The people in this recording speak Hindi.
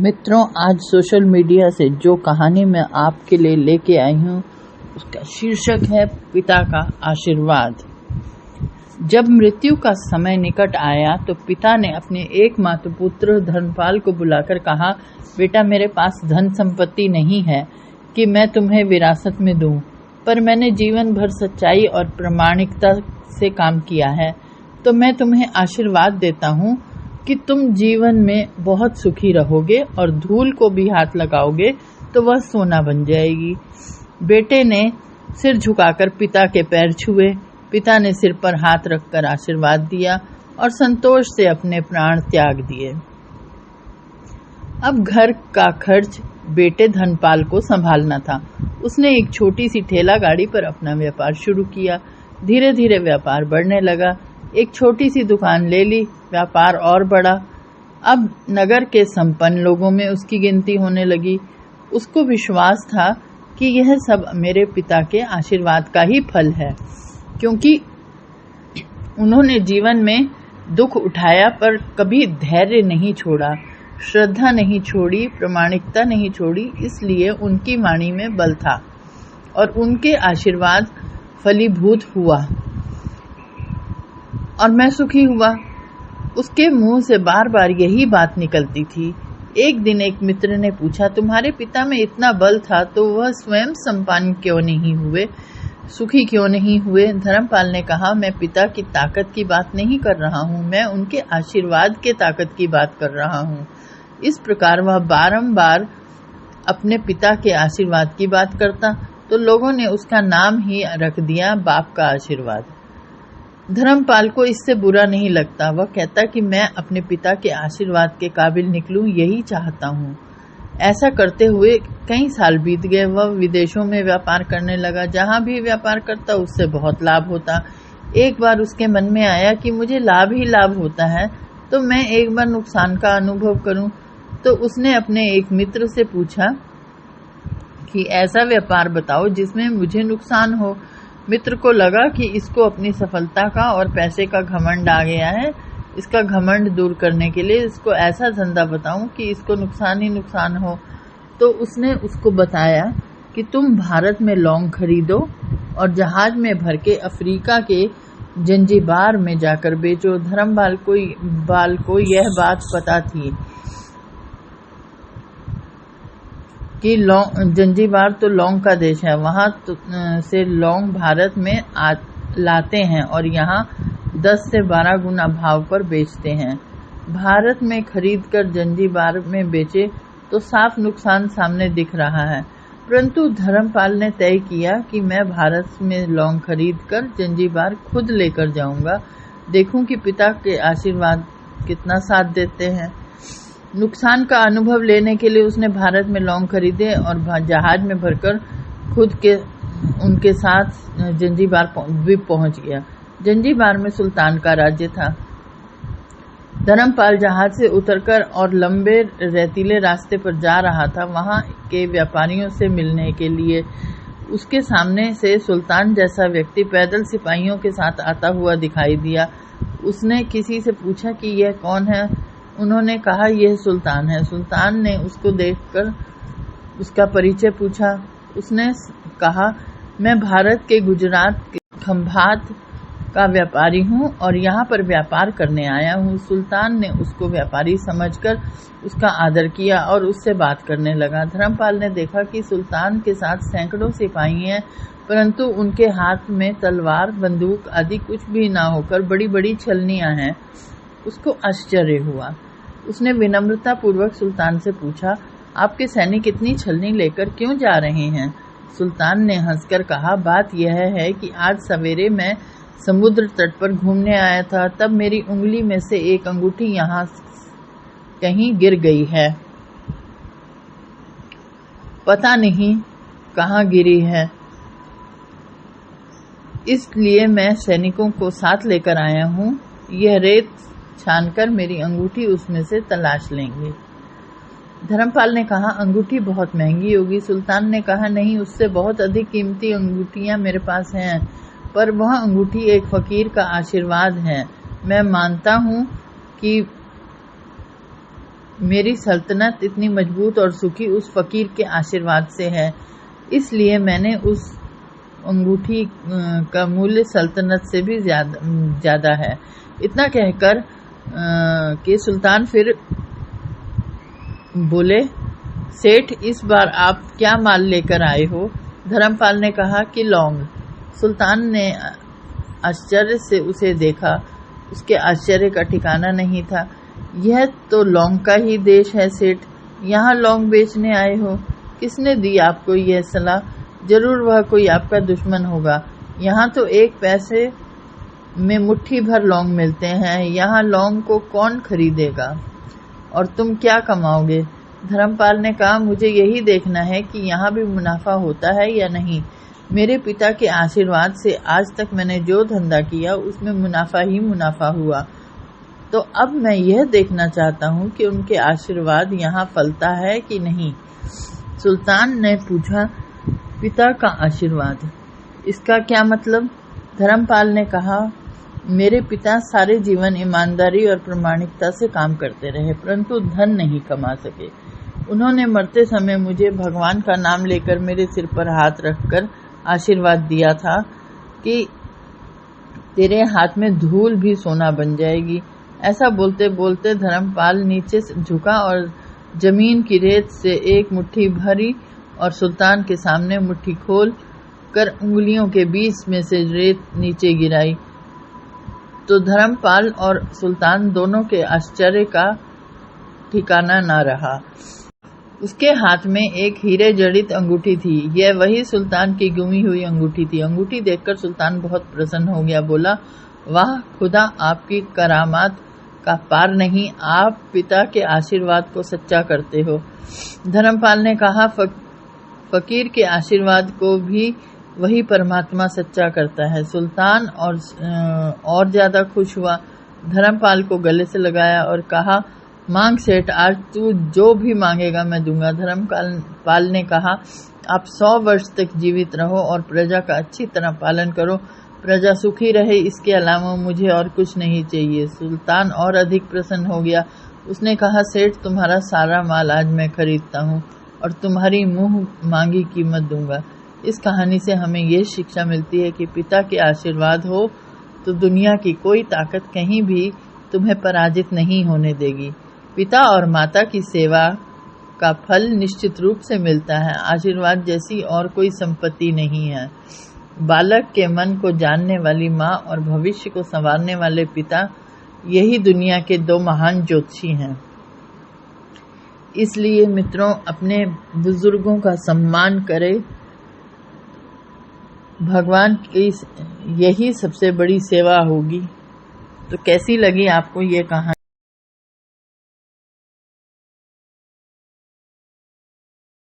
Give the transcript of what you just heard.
मित्रों, आज सोशल मीडिया से जो कहानी मैं आपके लिए लेके आई हूँ उसका शीर्षक है पिता का आशीर्वाद। जब मृत्यु का समय निकट आया तो पिता ने अपने एकमात्र पुत्र धर्मपाल को बुलाकर कहा, बेटा, मेरे पास धन संपत्ति नहीं है कि मैं तुम्हें विरासत में दूं, पर मैंने जीवन भर सच्चाई और प्रामाणिकता से काम किया है, तो मैं तुम्हें आशीर्वाद देता हूँ कि तुम जीवन में बहुत सुखी रहोगे और धूल को भी हाथ लगाओगे तो वह सोना बन जाएगी। बेटे ने सिर झुकाकर पिता के पैर छुए। पिता ने सिर पर हाथ रखकर आशीर्वाद दिया और संतोष से अपने प्राण त्याग दिए। अब घर का खर्च बेटे धनपाल को संभालना था। उसने एक छोटी सी ठेला गाड़ी पर अपना व्यापार शुरू किया। धीरे धीरे व्यापार बढ़ने लगा। एक छोटी सी दुकान ले ली, व्यापार और बढ़ा। अब नगर के संपन्न लोगों में उसकी गिनती होने लगी। उसको विश्वास था कि यह सब मेरे पिता के आशीर्वाद का ही फल है, क्योंकि उन्होंने जीवन में दुख उठाया पर कभी धैर्य नहीं छोड़ा, श्रद्धा नहीं छोड़ी, प्रामाणिकता नहीं छोड़ी। इसलिए उनकी वाणी में बल था और उनके आशीर्वाद फलीभूत हुआ और मैं सुखी हुआ। उसके मुंह से बार बार यही बात निकलती थी। एक दिन एक मित्र ने पूछा, तुम्हारे पिता में इतना बल था तो वह स्वयं संपन्न क्यों नहीं हुए, सुखी क्यों नहीं हुए? धर्मपाल ने कहा, मैं पिता की ताकत की बात नहीं कर रहा हूँ, मैं उनके आशीर्वाद के ताकत की बात कर रहा हूँ। इस प्रकार वह बारंबार अपने पिता के आशीर्वाद की बात करता तो लोगों ने उसका नाम ही रख दिया बाप का आशीर्वाद। धर्मपाल को इससे बुरा नहीं लगता। वह कहता कि मैं अपने पिता के आशीर्वाद के काबिल निकलूं, यही चाहता हूं। ऐसा करते हुए कई साल बीत गए। वह विदेशों में व्यापार करने लगा। जहां भी व्यापार करता उससे बहुत लाभ होता। एक बार उसके मन में आया कि मुझे लाभ ही लाभ होता है तो मैं एक बार नुकसान का अनुभव करूं। तो उसने अपने एक मित्र से पूछा कि ऐसा व्यापार बताओ जिसमें मुझे नुकसान हो। मित्र को लगा कि इसको अपनी सफलता का और पैसे का घमंड आ गया है। इसका घमंड दूर करने के लिए इसको ऐसा धंधा बताऊं कि इसको नुकसान ही नुकसान हो। तो उसने उसको बताया कि तुम भारत में लौंग खरीदो और जहाज में भर के अफ्रीका के जंजीबार में जाकर बेचो। धर्मपाल को यह बात पता थी कि जंजीबार तो लौंग का देश है, वहां से लौंग भारत में लाते हैं और यहाँ 10 से 12 गुना भाव पर बेचते हैं। भारत में खरीद कर जंजीबार में बेचे तो साफ नुकसान सामने दिख रहा है, परंतु धर्मपाल ने तय किया कि मैं भारत में लौंग खरीद कर जंजीबार खुद लेकर जाऊंगा, देखूं कि पिता के आशीर्वाद कितना साथ देते हैं। नुकसान का अनुभव लेने के लिए उसने भारत में लौंग खरीदे और जहाज में भरकर खुद के उनके साथ जंजीबार द्वीप पहुंच गया। जंजीबार में सुल्तान का राज्य था। धर्मपाल जहाज से उतरकर और लंबे रेतीले रास्ते पर जा रहा था वहां के व्यापारियों से मिलने के लिए। उसके सामने से सुल्तान जैसा व्यक्ति पैदल सिपाहियों के साथ आता हुआ दिखाई दिया। उसने किसी से पूछा कि यह कौन है। उन्होंने कहा, यह सुल्तान है। सुल्तान ने उसको देखकर उसका परिचय पूछा। उसने कहा, मैं भारत के गुजरात के खंभात का व्यापारी हूँ और यहाँ पर व्यापार करने आया हूँ। सुल्तान ने उसको व्यापारी समझकर उसका आदर किया और उससे बात करने लगा। धर्मपाल ने देखा कि सुल्तान के साथ सैकड़ों सिपाही हैं, परंतु उनके हाथ में तलवार, बंदूक आदि कुछ भी ना होकर बड़ी बड़ी छलनियां हैं। उसको आश्चर्य हुआ। उसने विनम्रता पूर्वक सुल्तान से पूछा, आपके सैनिक इतनी छलनी लेकर क्यों जा रहे हैं? सुल्तान ने हंसकर कहा, बात यह है कि आज सवेरे मैं समुद्र तट पर घूमने आया था, तब मेरी उंगली में से एक अंगूठी यहाँ कहीं गिर गई है। पता नहीं कहाँ गिरी है, इसलिए मैं सैनिकों को साथ लेकर आया हूँ। यह रेत छानकर मेरी अंगूठी उसमें से तलाश लेंगे। धर्मपाल ने कहा, अंगूठी बहुत महंगी होगी। सुल्तान ने कहा, नहीं, उससे बहुत अधिक कीमती अंगूठियां मेरे पास हैं, पर वह अंगूठी एक फकीर का आशीर्वाद है। मैं मानता हूँ कि मेरी सल्तनत इतनी मजबूत और सुखी उस फकीर के आशीर्वाद से है, इसलिए मैंने उस अंगूठी का मूल्य सल्तनत से भी ज्यादा है। इतना कहकर कि सुल्तान फिर बोले, सेठ इस बार आप क्या माल लेकर आए हो? धर्मपाल ने कहा कि लौंग। सुल्तान ने आश्चर्य से उसे देखा। उसके आश्चर्य का ठिकाना नहीं था। यह तो लौंग का ही देश है सेठ, यहाँ लौंग बेचने आए हो? किसने दी आपको यह सलाह? जरूर वह कोई आपका दुश्मन होगा। यहाँ तो 1 पैसे में मुट्ठी भर लौंग मिलते हैं, यहाँ लौंग को कौन खरीदेगा? और तुम क्या कमाओगे? धर्मपाल ने कहा, मुझे यही देखना है कि यहाँ भी मुनाफा होता है या नहीं। मेरे पिता के आशीर्वाद से आज तक मैंने जो धंधा किया उसमें मुनाफा ही मुनाफा हुआ, तो अब मैं यह देखना चाहता हूँ कि उनके आशीर्वाद यहाँ फलता है कि नहीं। सुल्तान ने पूछा, पिता का आशीर्वाद, इसका क्या मतलब? धर्मपाल ने कहा, मेरे पिता सारे जीवन ईमानदारी और प्रामाणिकता से काम करते रहे, परंतु धन नहीं कमा सके। उन्होंने मरते समय मुझे भगवान का नाम लेकर मेरे सिर पर हाथ रखकर आशीर्वाद दिया था कि तेरे हाथ में धूल भी सोना बन जाएगी। ऐसा बोलते बोलते धर्मपाल नीचे झुका और जमीन की रेत से एक मुट्ठी भरी और सुल्तान के सामने मुट्ठी खोल कर उंगलियों के बीच में से रेत नीचे गिराई, तो धर्मपाल और सुल्तान दोनों के आश्चर्य का ठिकाना न रहा। उसके हाथ में एक हीरे जड़ित अंगूठी थी। यह वही सुल्तान की गुमी हुई अंगूठी थी। अंगूठी देखकर सुल्तान बहुत प्रसन्न हो गया। बोला, वाह खुदा, आपकी करामात का पार नहीं, आप पिता के आशीर्वाद को सच्चा करते हो। धर्मपाल ने कहा, फकीर के आशीर्वाद को भी वही परमात्मा सच्चा करता है। सुल्तान और ज्यादा खुश हुआ। धर्मपाल को गले से लगाया और कहा, मांग सेठ, आज तू जो भी मांगेगा मैं दूंगा। धर्मपाल ने कहा, आप 100 वर्ष तक जीवित रहो और प्रजा का अच्छी तरह पालन करो, प्रजा सुखी रहे, इसके अलावा मुझे और कुछ नहीं चाहिए। सुल्तान और अधिक प्रसन्न हो गया। उसने कहा, सेठ तुम्हारा सारा माल आज मैं खरीदता हूँ और तुम्हारी मुंह मांगी कीमत दूंगा। इस कहानी से हमें ये शिक्षा मिलती है कि पिता के आशीर्वाद हो तो दुनिया की कोई ताकत कहीं भी तुम्हें पराजित नहीं होने देगी। पिता और माता की सेवा का फल निश्चित रूप से मिलता है। आशीर्वाद जैसी और कोई संपत्ति नहीं है। बालक के मन को जानने वाली माँ और भविष्य को संवारने वाले पिता, यही दुनिया के 2 महान ज्योतिषी हैं। इसलिए मित्रों, अपने बुजुर्गों का सम्मान करें। भगवान की यही सबसे बड़ी सेवा होगी। तो कैसी लगी आपको ये कहानी?